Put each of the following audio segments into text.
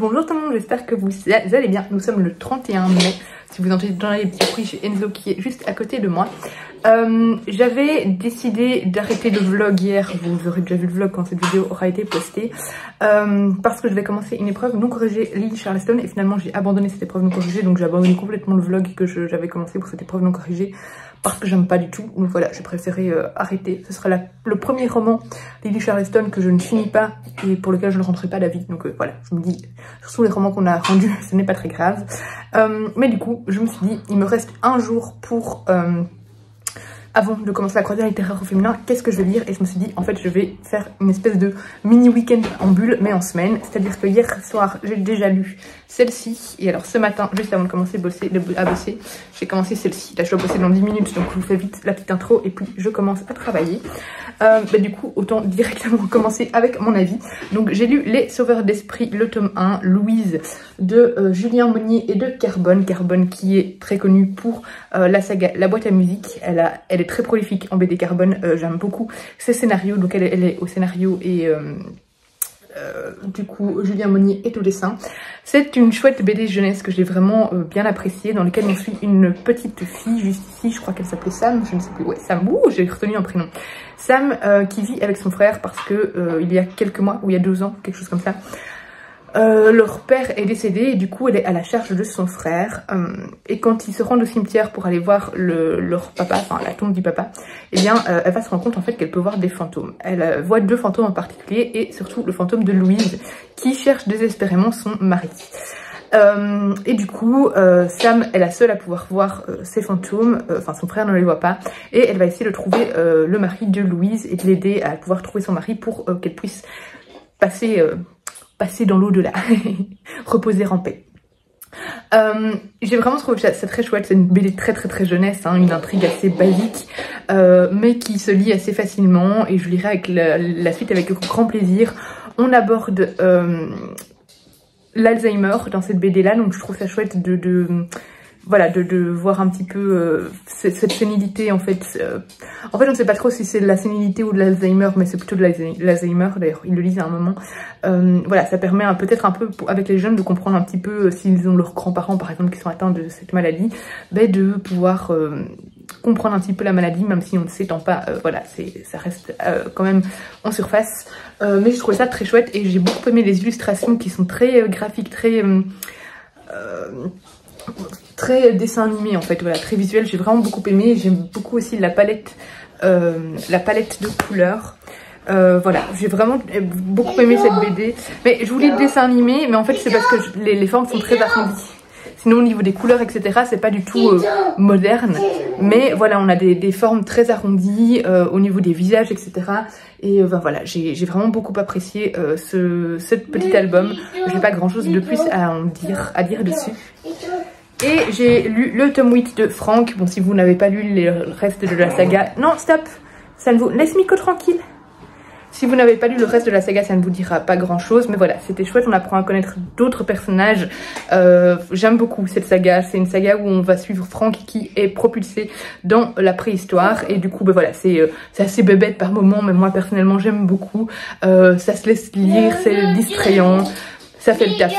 Bonjour tout le monde, j'espère que vous allez bien. Nous sommes le 31 mai. Si vous entendez dans les petits bruits, j'ai Enzo qui est juste à côté de moi. J'avais décidé d'arrêter le vlog hier. Vous aurez déjà vu le vlog quand cette vidéo aura été postée. Parce que je vais commencer une épreuve non corrigée Lily Charleston. Et finalement j'ai abandonné cette épreuve non corrigée. Donc j'ai abandonné complètement le vlog que j'avais commencé pour cette épreuve non corrigée. Parce que j'aime pas du tout. Donc voilà, j'ai préféré arrêter. Ce sera le premier roman Lily Charleston que je ne finis pas et pour lequel je ne rentrerai pas d'avis. Donc voilà, je me dis, surtout les romans qu'on a rendus, ce n'est pas très grave. Mais du coup, je me suis dit, il me reste un jour pour... avant de commencer la croisière littéraire au féminin, qu'est-ce que je vais lire? Et je me suis dit, en fait, je vais faire une espèce de mini week-end en bulle, mais en semaine. C'est-à-dire que hier soir, j'ai déjà lu celle-ci. Et alors ce matin, juste avant de commencer à bosser, j'ai commencé celle-ci. Là, je dois bosser dans 10 minutes, donc je vous fais vite la petite intro et puis je commence à travailler. Du coup, autant directement commencer avec mon avis. Donc, j'ai lu Les Sauveurs d'Esprit, le tome 1, Louise, de Julien Monnier et de Carbone. Carbone qui est très connu pour la saga La Boîte à musique. Elle est très prolifique en BD Carbone, j'aime beaucoup ses scénarios, donc elle est au scénario et du coup Julien Monnier est au dessin. C'est une chouette BD jeunesse que j'ai vraiment bien appréciée, dans laquelle on suit une petite fille juste ici, je crois qu'elle s'appelait Sam, je ne sais plus, ouais Sam, ouh j'ai retenu un prénom. Sam qui vit avec son frère parce que il y a quelques mois, ou il y a 2 ans, quelque chose comme ça, leur père est décédé et du coup elle est à la charge de son frère et quand ils se rendent au cimetière pour aller voir leur papa, enfin la tombe du papa, eh bien elle va se rendre compte en fait qu'elle peut voir des fantômes. Elle voit 2 fantômes en particulier et surtout le fantôme de Louise qui cherche désespérément son mari. Et du coup Sam est la seule à pouvoir voir ces fantômes, enfin son frère ne les voit pas et elle va essayer de trouver le mari de Louise et de l'aider à pouvoir trouver son mari pour qu'elle puisse passer dans l'au-delà, reposer en paix. J'ai vraiment trouvé ça très chouette, c'est une BD très jeunesse, hein, une intrigue assez basique, mais qui se lit assez facilement et je lirai avec la suite avec grand plaisir. On aborde l'Alzheimer dans cette BD là, donc je trouve ça chouette voilà, de voir un petit peu cette sénilité en fait. En fait on ne sait pas trop si c'est de la sénilité ou de l'Alzheimer, mais c'est plutôt de l'Alzheimer, d'ailleurs ils le lisent à un moment. Voilà, ça permet peut-être un peu avec les jeunes de comprendre un petit peu s'ils ont leurs grands-parents par exemple qui sont atteints de cette maladie, de pouvoir comprendre un petit peu la maladie même si on ne s'étend pas, voilà, ça reste quand même en surface. Mais je trouvais ça très chouette et j'ai beaucoup aimé les illustrations qui sont très graphiques, très dessin animé en fait, voilà, très visuel, j'ai vraiment beaucoup aimé. J'aime beaucoup aussi la palette de couleurs. Voilà, j'ai vraiment beaucoup aimé cette BD. Mais je voulais le dessin animé, mais en fait c'est parce que les formes sont très arrondies. Sinon au niveau des couleurs etc c'est pas du tout moderne. Mais voilà, on a des formes très arrondies au niveau des visages etc. Et voilà, j'ai vraiment beaucoup apprécié ce petit album. J'ai pas grand chose de plus à dire dessus. Et j'ai lu le tome 8 de Franck. Bon, si vous n'avez pas lu le reste de la saga... Non, stop, ça ne vous... Laisse Miko tranquille. Si vous n'avez pas lu le reste de la saga, ça ne vous dira pas grand chose. Mais voilà, c'était chouette, on apprend à connaître d'autres personnages. J'aime beaucoup cette saga. C'est une saga où on va suivre Franck qui est propulsé dans la préhistoire. Et du coup, voilà, c'est assez bébête par moments. Mais moi, personnellement, j'aime beaucoup. Ça se laisse lire, c'est distrayant. Ça fait le taf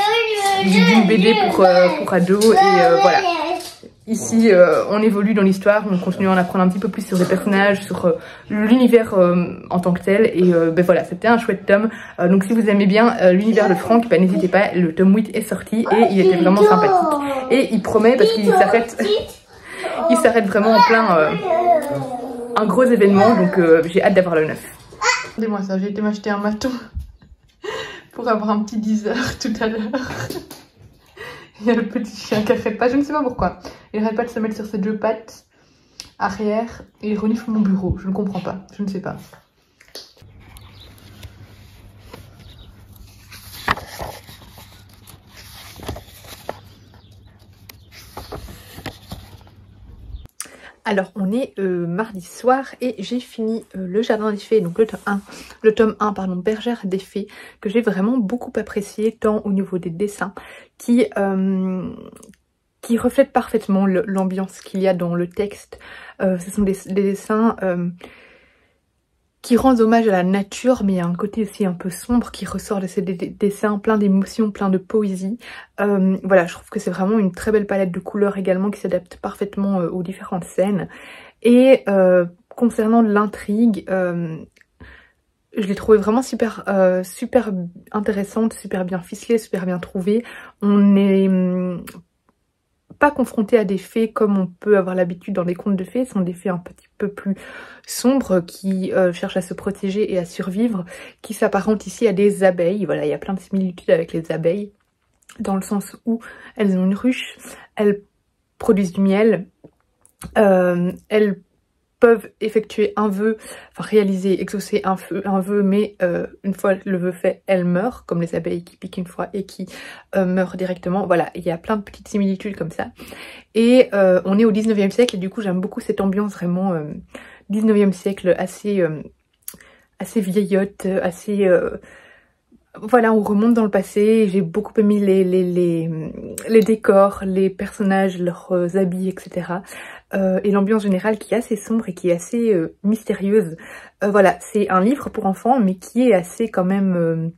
d'une BD pour ados et voilà. Ici on évolue dans l'histoire, on continue à en apprendre un petit peu plus sur les personnages, sur l'univers en tant que tel et voilà, c'était un chouette tome. Donc si vous aimez bien l'univers de Franck, n'hésitez pas, le tome 8 est sorti et il était vraiment sympathique. Et il promet, parce qu'il s'arrête vraiment en plein un gros événement, donc j'ai hâte d'avoir le 9. Regardez-moi ça, j'ai été m'acheter un maton pour avoir un petit 10 heures tout à l'heure. Il y a le petit chien qui arrête pas, je ne sais pas pourquoi. Il arrête pas de se mettre sur ses 2 pattes arrière et il renifle mon bureau. Je ne comprends pas, je ne sais pas. Alors on est mardi soir et j'ai fini le Jardin des Fées, donc le tome 1 pardon, Bergère des Fées, que j'ai vraiment beaucoup apprécié, tant au niveau des dessins qui reflètent parfaitement l'ambiance qu'il y a dans le texte. Ce sont des dessins qui rend hommage à la nature, mais il y a un côté aussi un peu sombre qui ressort de ces dessins, plein d'émotions, plein de poésie. Voilà, je trouve que c'est vraiment une très belle palette de couleurs également qui s'adapte parfaitement aux différentes scènes. Et concernant l'intrigue, je l'ai trouvée vraiment super intéressante, super bien ficelée, super bien trouvée. On n'est pas confronté à des fées comme on peut avoir l'habitude dans des contes de fées. Ce sont des fées un petit peu plus sombres qui cherchent à se protéger et à survivre, qui s'apparentent ici à des abeilles. Voilà, il y a plein de similitudes avec les abeilles, dans le sens où elles ont une ruche, elles produisent du miel, elles peuvent effectuer un vœu, enfin réaliser, exaucer un vœu, mais une fois le vœu fait, elles meurent, comme les abeilles qui piquent une fois et qui meurent directement. Voilà, il y a plein de petites similitudes comme ça. Et on est au 19e siècle et du coup j'aime beaucoup cette ambiance vraiment 19e siècle, assez vieillotte, assez... Voilà, on remonte dans le passé, j'ai beaucoup aimé les décors, les personnages, leurs habits, etc. Et l'ambiance générale qui est assez sombre et qui est assez mystérieuse. Voilà, c'est un livre pour enfants, mais qui est assez quand même...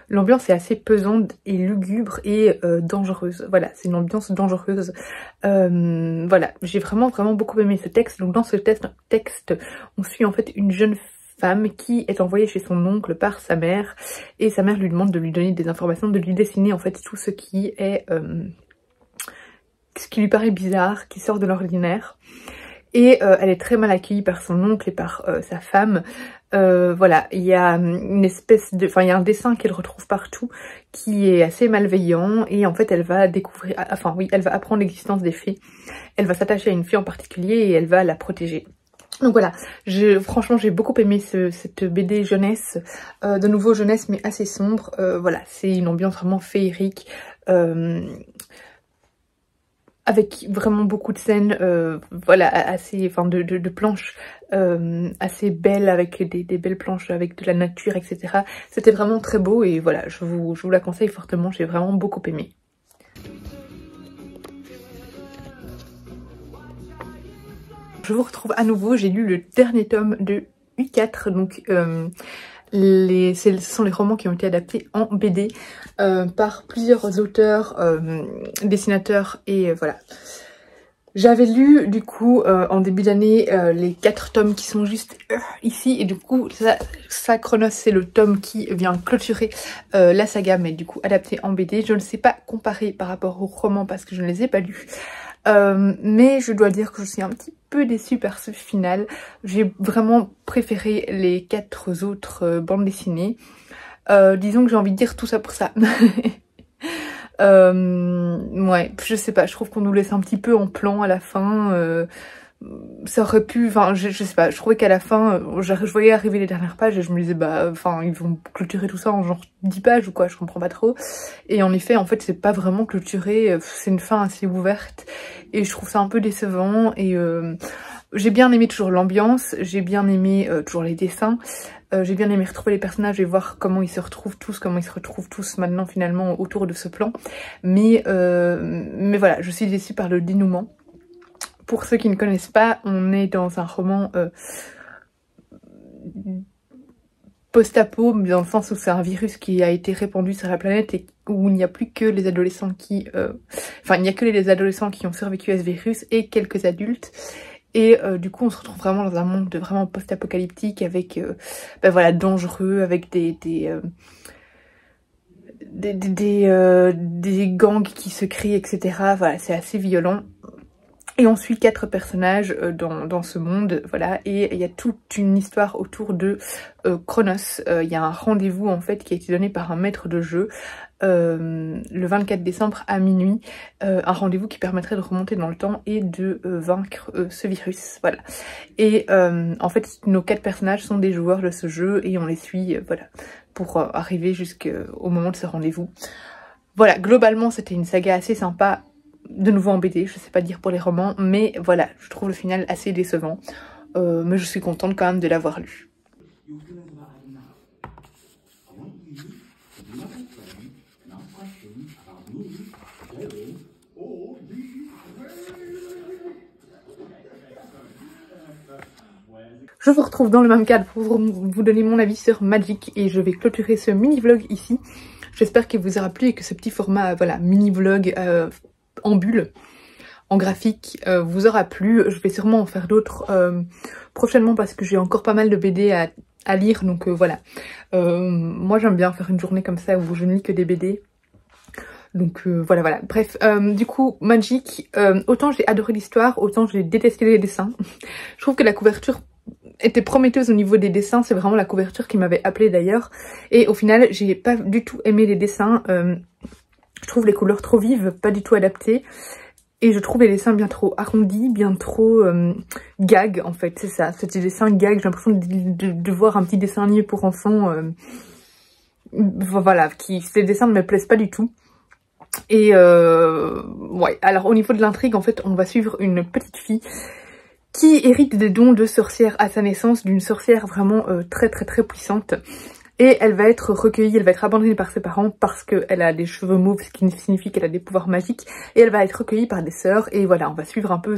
l'ambiance est assez pesante et lugubre et dangereuse. Voilà, c'est une ambiance dangereuse. Voilà, j'ai vraiment beaucoup aimé ce texte. Donc dans ce texte, on suit en fait une jeune femme qui est envoyée chez son oncle par sa mère, et sa mère lui demande de lui donner des informations, de lui dessiner en fait tout ce qui est ce qui lui paraît bizarre, qui sort de l'ordinaire. Et elle est très mal accueillie par son oncle et par sa femme. Voilà, il y a une espèce de... Enfin, il y a un dessin qu'elle retrouve partout qui est assez malveillant, et en fait elle va découvrir... Enfin oui, elle va apprendre l'existence des fées. Elle va s'attacher à une fée en particulier et elle va la protéger. Donc voilà, franchement j'ai beaucoup aimé cette BD jeunesse, de nouveau jeunesse mais assez sombre. Voilà, c'est une ambiance vraiment féerique, avec vraiment beaucoup de scènes, voilà, assez, enfin de planches assez belles, avec des belles planches avec de la nature, etc. C'était vraiment très beau et voilà, je vous la conseille fortement, j'ai vraiment beaucoup aimé. Je vous retrouve à nouveau, j'ai lu le dernier tome de U4, donc ce sont les romans qui ont été adaptés en BD par plusieurs auteurs, dessinateurs et voilà. J'avais lu du coup en début d'année les 4 tomes qui sont juste ici, et du coup ça Chronos c'est le tome qui vient clôturer la saga, mais du coup adapté en BD. Je ne sais pas comparer par rapport aux romans parce que je ne les ai pas lus. Mais je dois dire que je suis un petit peu déçue par ce final. J'ai vraiment préféré les 4 autres bandes dessinées. Disons que j'ai envie de dire tout ça pour ça. Ouais, je sais pas, je trouve qu'on nous laisse un petit peu en plan à la fin. Ça aurait pu, enfin je sais pas, je trouvais qu'à la fin, je voyais arriver les dernières pages et je me disais bah, enfin ils vont clôturer tout ça en genre 10 pages ou quoi, je comprends pas trop. Et en effet, en fait c'est pas vraiment clôturé, c'est une fin assez ouverte et je trouve ça un peu décevant. Et j'ai bien aimé toujours l'ambiance, j'ai bien aimé toujours les dessins, j'ai bien aimé retrouver les personnages et voir comment ils se retrouvent tous maintenant finalement autour de ce plan. Mais voilà, je suis déçue par le dénouement. Pour ceux qui ne connaissent pas, on est dans un roman post-apo, mais dans le sens où c'est un virus qui a été répandu sur la planète et où il n'y a plus que les adolescents qui... Enfin, il n'y a que les adolescents qui ont survécu à ce virus et quelques adultes. Et du coup, on se retrouve vraiment dans un monde vraiment post-apocalyptique avec, ben voilà, dangereux, avec des gangs qui se crient, etc. Voilà, c'est assez violent. Et on suit 4 personnages dans ce monde, voilà, et il y a toute une histoire autour de Chronos. Il y a un rendez-vous en fait qui a été donné par un maître de jeu le 24 décembre à minuit, un rendez-vous qui permettrait de remonter dans le temps et de vaincre ce virus, voilà. Et en fait nos 4 personnages sont des joueurs de ce jeu et on les suit, voilà, pour arriver jusqu'au moment de ce rendez-vous. Voilà, globalement c'était une saga assez sympa. De nouveau en BD, je sais pas dire pour les romans, mais voilà, je trouve le final assez décevant. Mais je suis contente quand même de l'avoir lu. je vous retrouve dans le même cadre pour vous donner mon avis sur Magic et je vais clôturer ce mini vlog ici. J'espère qu'il vous aura plu et que ce petit format, voilà, mini vlog en bulle, en graphique, vous aura plu. Je vais sûrement en faire d'autres prochainement parce que j'ai encore pas mal de BD à lire, donc voilà. Moi j'aime bien faire une journée comme ça où je ne lis que des BD. Donc voilà. Bref, du coup, Magic, autant j'ai adoré l'histoire, autant j'ai détesté les dessins. Je trouve que la couverture était prometteuse au niveau des dessins, c'est vraiment la couverture qui m'avait appelée d'ailleurs. Et au final, j'ai pas du tout aimé les dessins. Je trouve les couleurs trop vives, pas du tout adaptées. Et je trouve les dessins bien trop arrondis, bien trop gag en fait, c'est ça. C'était des dessins gag, j'ai l'impression de voir un petit dessin animé pour enfants. Voilà, ces dessins ne me plaisent pas du tout. Et ouais, alors au niveau de l'intrigue, en fait, on va suivre une petite fille qui hérite des dons de sorcière à sa naissance, d'une sorcière vraiment très puissante. Et elle va être recueillie, elle va être abandonnée par ses parents parce qu'elle a des cheveux mauves, ce qui signifie qu'elle a des pouvoirs magiques. Et elle va être recueillie par des sœurs. Et voilà, on va suivre un peu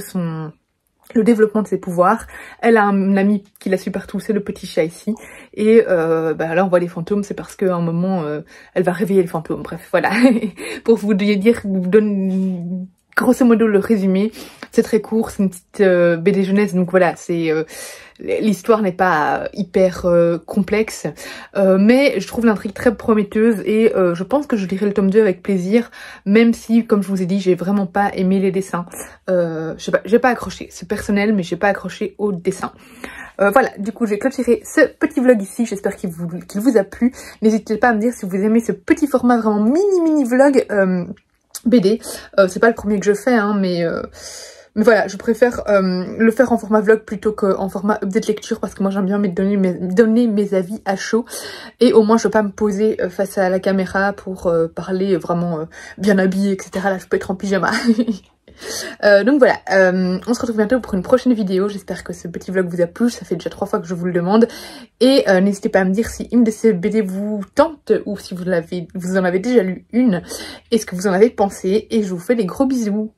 le développement de ses pouvoirs. Elle a un ami qui la suit partout, c'est le petit chat ici. Et bah là, on voit les fantômes, c'est parce qu'à un moment, elle va réveiller les fantômes. Bref, voilà. Pour vous dire, vous donne grosso modo le résumé. C'est très court, c'est une petite BD jeunesse, donc voilà, c'est... l'histoire n'est pas hyper complexe, mais je trouve l'intrigue très prometteuse et je pense que je lirai le tome 2 avec plaisir, même si, comme je vous ai dit, j'ai vraiment pas aimé les dessins. Je sais pas, j'ai pas accroché, c'est personnel, mais j'ai pas accroché au dessin. Voilà, du coup, j'ai clôturé ce petit vlog ici, j'espère qu'il vous a plu. N'hésitez pas à me dire si vous aimez ce petit format vraiment mini vlog BD. C'est pas le premier que je fais, hein, mais voilà, je préfère le faire en format vlog plutôt qu'en format update lecture parce que moi j'aime bien donner mes avis à chaud et au moins je peux pas me poser face à la caméra pour parler vraiment bien habillée, etc. Là je peux être en pyjama. Donc voilà, on se retrouve bientôt pour une prochaine vidéo. J'espère que ce petit vlog vous a plu, ça fait déjà 3 fois que je vous le demande. Et n'hésitez pas à me dire si une de ces BD vous tente ou si vous en avez déjà lu une et ce que vous en avez pensé. Et je vous fais des gros bisous.